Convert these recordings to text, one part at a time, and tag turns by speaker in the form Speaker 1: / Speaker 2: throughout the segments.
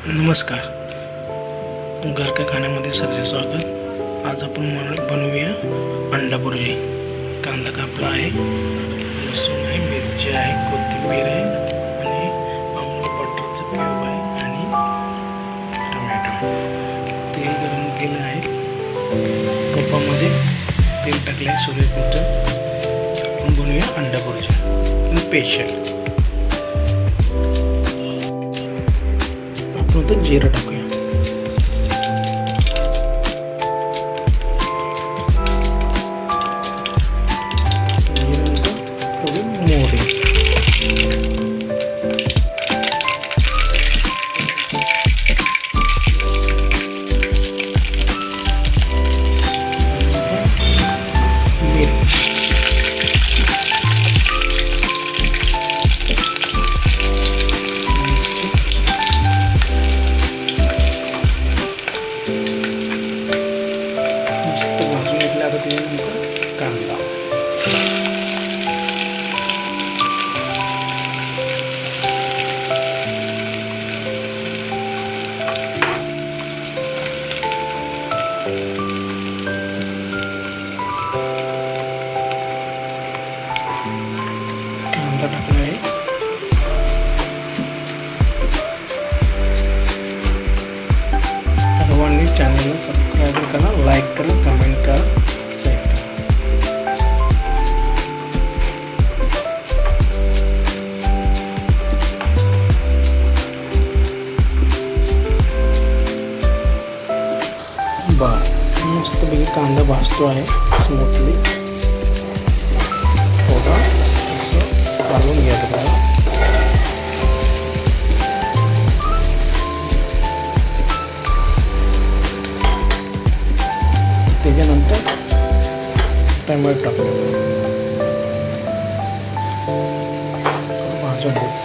Speaker 1: नमस्कार, घर का खाण्यामध्ये सर्वांचे स्वागत। आज आपण बनवूया अंडा बुर्जी। कांदा कापला आहे, लसूण आहे, मिरची आहे, कोथिंबीर आहे आणि अमूल बटरचं क्यूब आहे आणि टोमॅटो। तेल गरम केलं आहे, कपामध्ये तेल टाकलं आहे सूर्यफूलचं। आपण बनवूया अंडा बुर्जी स्पेशल। आपण जिरं टाकूया, थोडी मोहरी, कांदा, टाकला आहे। सर्वांनी चॅनलला सबस्क्राईब करा, लाईक करा, कमेंट करा, शेअर करा। मस्तपैकी कांदा भाजतो आहे स्मूथली। थोडा असं घालून घ्यायचं आहे। त्याच्यानंतर टोमॅटो टाकूया, भाजून घेऊ।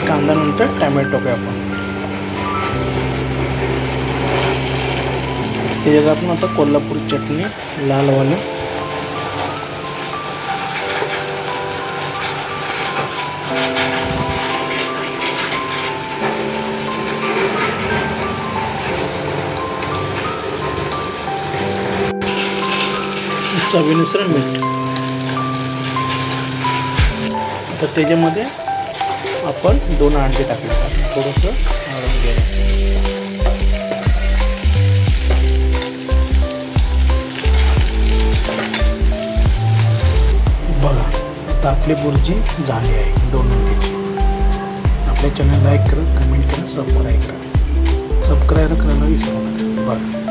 Speaker 1: कांदा नंतर टोमॅटो टाकूया आपण। त्याच्यात आपण आता कोल्हापूर चटणी लालवाली, चवीनुसार मीठ। आता त्याच्यामध्ये आपण 2 अंडे टाकले, थोडंसं हळद घ्या। बघा, आता आपली बुर्जी झाली आहे 2 अंड्याची। आपल्या चॅनल लाईक करा, कमेंट करा, सबस्क्राईब करायला विसरू नका। बघा।